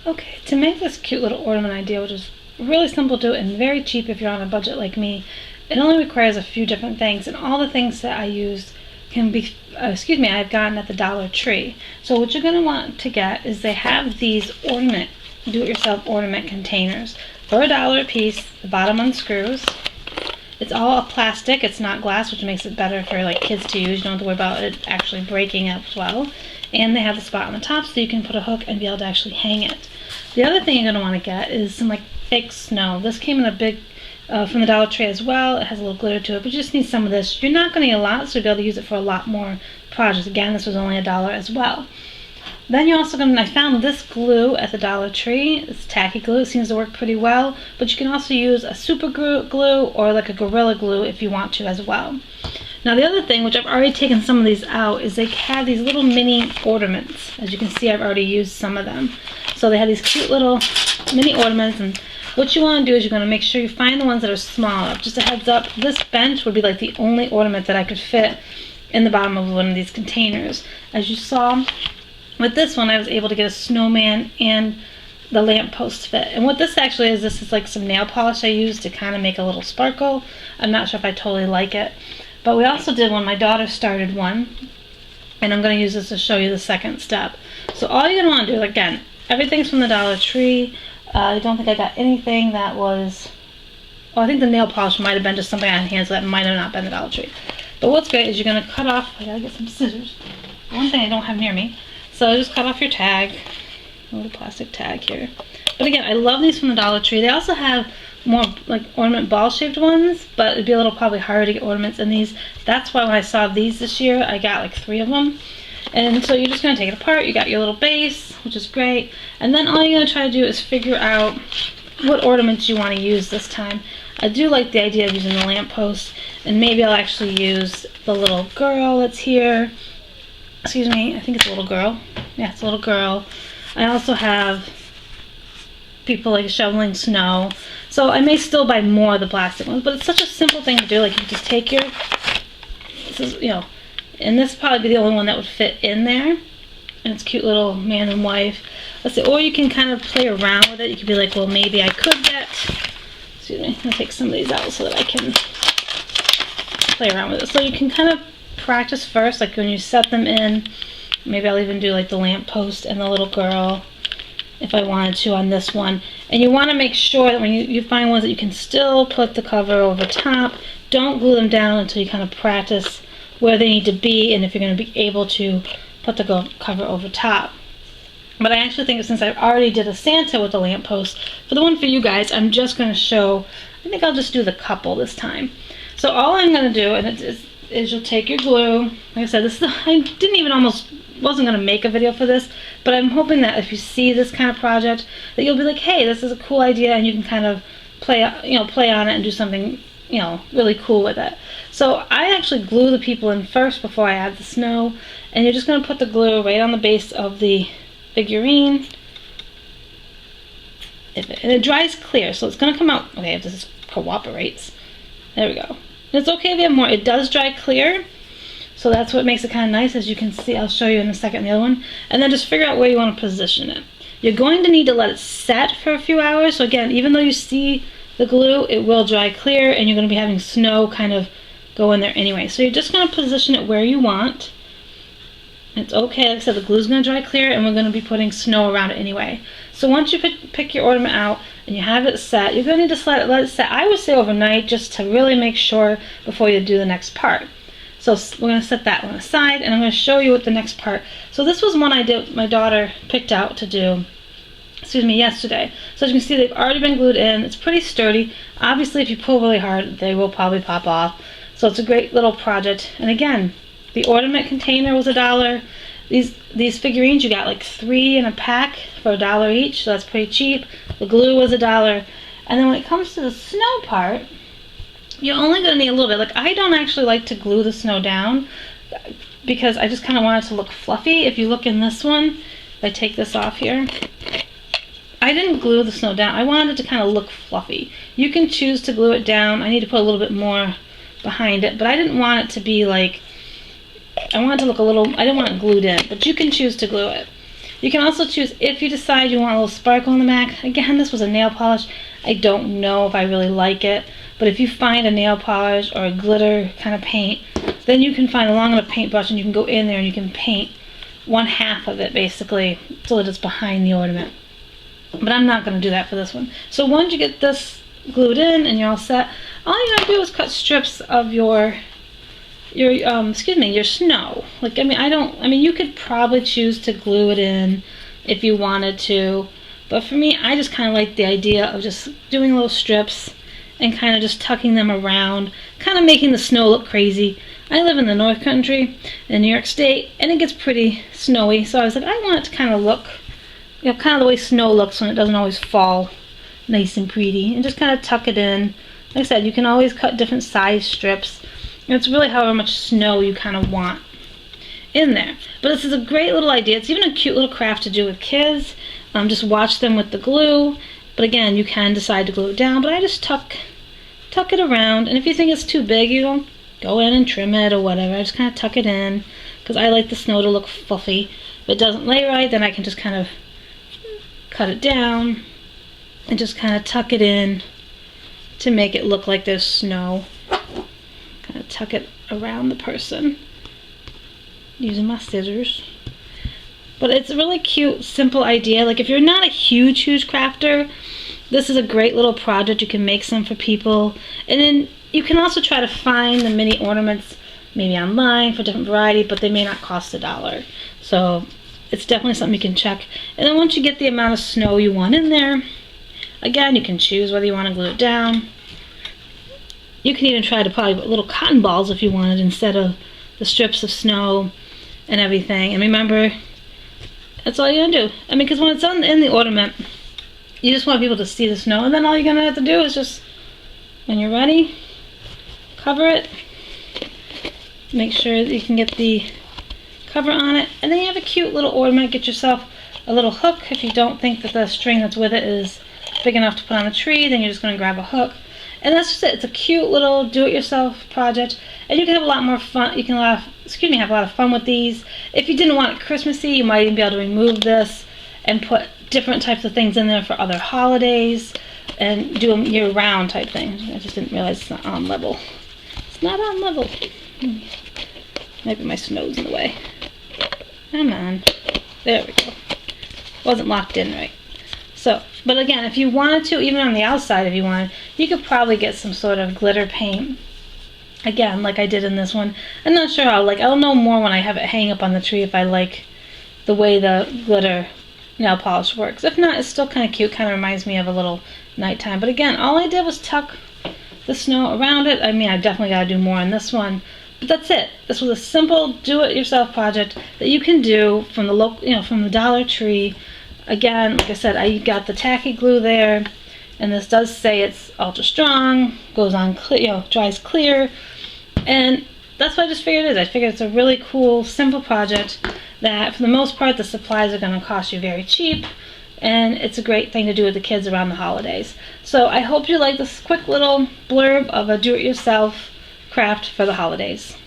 Okay, to make this cute little ornament idea, which is really simple to do and very cheap if you're on a budget like me, it only requires a few different things, and all the things that I use can be, I've gotten at the Dollar Tree. So what you're going to want to get is they have these do-it-yourself ornament containers for $1 a piece. The bottom unscrews. It's all plastic, it's not glass, which makes it better for like kids to use. You don't have to worry about it actually breaking as well. And they have the spot on the top so you can put a hook and be able to actually hang it. The other thing you're going to want to get is some like fake snow. This came in a big from the Dollar Tree as well. It has a little glitter to it, but you just need some of this. You're not going to need a lot, so you'll be able to use it for a lot more projects. Again, this was only $1 as well. Then you're also going to, I found this glue at the Dollar Tree. It's tacky glue. It seems to work pretty well, but you can also use a super glue or like a Gorilla Glue if you want to as well. Now the other thing, which I've already taken some of these out, is they have these little mini ornaments. As you can see, I've already used some of them. So they have these cute little mini ornaments, and what you want to do is you're going to make sure you find the ones that are small enough. Just a heads up, this bench would be like the only ornament that I could fit in the bottom of one of these containers. As you saw, with this one I was able to get a snowman and the lamppost fit. And what this actually is, this is like some nail polish I used to kind of make a little sparkle. I'm not sure if I totally like it. But we also did one, my daughter started one, and I'm going to use this to show you the second step. So all you're going to want to do, again, everything's from the Dollar Tree. I don't think I got anything that was, I think the nail polish might have been just something on hand, so that might have not been the Dollar Tree. But what's great is you're going to cut off, I gotta get some scissors. One thing I don't have near me. So just cut off your tag, a little plastic tag here. But again, I love these from the Dollar Tree. They also have more like ornament ball shaped ones, but it'd be a little probably harder to get ornaments in these. That's why when I saw these this year, I got like 3 of them. And so you're just going to take it apart. You got your little base, which is great. And then all you're going to try to do is figure out what ornaments you want to use this time. I do like the idea of using the lamppost, and maybe I'll actually use the little girl that's here. Excuse me, I think it's a little girl. Yeah, it's a little girl. I also have people like shoveling snow. So I may still buy more of the plastic ones, but it's such a simple thing to do. Like you just take your, this is, you know, and this would probably be the only one that would fit in there. And it's cute little man and wife. Let's see, or you can kind of play around with it. You could be like, well, maybe I could get, excuse me, I'm gonna take some of these out so that I can play around with it. So you can kind of practice first, like when you set them in. Maybe I'll even do like the lamppost and the little girl if I wanted to on this one. And you want to make sure that when you find ones that you can still put the cover over top, don't glue them down until you kind of practice where they need to be and if you're going to be able to put the cover over top. But I actually think since I already did a Santa with the lamppost, for the one for you guys, I'm just going to show, I think I'll just do the couple this time. So all I'm going to do, and is you'll take your glue. Like I said, this is wasn't going to make a video for this, but I'm hoping that if you see this kind of project, that you'll be like, hey, this is a cool idea, and you can kind of play on it and do something, really cool with it. So I actually glue the people in first before I add the snow, and you're just going to put the glue right on the base of the figurine. And it dries clear, so it's going to come out, okay, if this cooperates. There we go. And it's okay if you have more. It does dry clear. So that's what makes it kind of nice, as you can see. I'll show you in a second the other one. And then just figure out where you want to position it. You're going to need to let it set for a few hours. So again, even though you see the glue, it will dry clear, and you're going to be having snow kind of go in there anyway. So you're just going to position it where you want. It's okay, like I said, the glue's going to dry clear, and we're going to be putting snow around it anyway. So once you pick your ornament out and you have it set, you're going to need to let it set. I would say overnight, just to really make sure before you do the next part. So we're going to set that one aside, and I'm going to show you what the next part. So this was one my daughter picked out to do, yesterday. So as you can see, they've already been glued in. It's pretty sturdy. Obviously, if you pull really hard, they will probably pop off. So it's a great little project. And again, the ornament container was $1. These figurines, you got like 3 in a pack for $1 each, so that's pretty cheap. The glue was $1. And then when it comes to the snow part, you're only going to need a little bit. Like, I don't actually like to glue the snow down because I just kind of want it to look fluffy. If you look in this one, if I take this off here, I didn't glue the snow down. I wanted it to kind of look fluffy. You can choose to glue it down. I need to put a little bit more behind it, but I didn't want it to be like, I want it to look a little, I didn't want it glued in, but you can choose to glue it. You can also choose, if you decide you want a little sparkle on the back. Again, this was a nail polish. I don't know if I really like it, but if you find a nail polish or a glitter kind of paint, then you can find a long enough paintbrush and you can go in there and you can paint 1/2 of it basically so that it's behind the ornament. But I'm not going to do that for this one. So once you get this glued in and you're all set, all you gotta do is cut strips of your snow. Like, I mean, you could probably choose to glue it in if you wanted to, but for me, I just kind of like the idea of just doing little strips and kind of just tucking them around, kind of making the snow look crazy. I live in the North Country in New York State, and it gets pretty snowy, so I was like, I want it to kind of look, kind of the way snow looks when it doesn't always fall nice and pretty, and just kind of tuck it in. Like I said, you can always cut different size strips. It's really however much snow you kind of want in there. But this is a great little idea. It's even a cute little craft to do with kids. Just watch them with the glue. But again, you can decide to glue it down. But I just tuck it around. And if you think it's too big, you don't go in and trim it or whatever. I just kind of tuck it in because I like the snow to look fluffy. If it doesn't lay right, then I can just kind of cut it down and just kind of tuck it in to make it look like there's snow. Kind of tuck it around the person using my scissors. But it's a really cute, simple idea. Like, if you're not a huge crafter, this is a great little project. You can make some for people. And then you can also try to find the mini ornaments maybe online for different variety, but they may not cost $1. So it's definitely something you can check. And then once you get the amount of snow you want in there, again, you can choose whether you want to glue it down. You can even try to probably put little cotton balls if you wanted instead of the strips of snow and everything. And remember, that's all you're gonna do. I mean, because when it's in the ornament, you just want people to see the snow, and then all you're gonna have to do is just, when you're ready, cover it. Make sure that you can get the cover on it, and then you have a cute little ornament. Get yourself a little hook. If you don't think that the string that's with it is big enough to put on the tree, then you're just gonna grab a hook. And that's just it. It's a cute little do-it-yourself project, and you can have a lot more fun. You can have a lot of fun with these. If you didn't want it Christmassy, you might even be able to remove this and put different types of things in there for other holidays and do them year-round type thing. I just didn't realize it's not on level. It's not on level. Maybe my snow's in the way. Come on. There we go. Wasn't locked in right. So, but again, if you wanted to, even on the outside if you wanted, you could probably get some sort of glitter paint. Again, like I did in this one. I'm not sure how, I'll know more when I have it hang up on the tree if I like the way the glitter nail polish works. If not, it's still kind of cute. Kind of reminds me of a little nighttime. But again, all I did was tuck the snow around it. I mean, I definitely got to do more on this one. But that's it. This was a simple do-it-yourself project that you can do from the local, from the Dollar Tree. Again, like I said, I got the tacky glue there, and this does say it's ultra strong, goes on clear, dries clear, and that's what I just figured it is. I figured it's a really cool, simple project that, for the most part, the supplies are going to cost you very cheap, and it's a great thing to do with the kids around the holidays. So I hope you like this quick little blurb of a do-it-yourself craft for the holidays.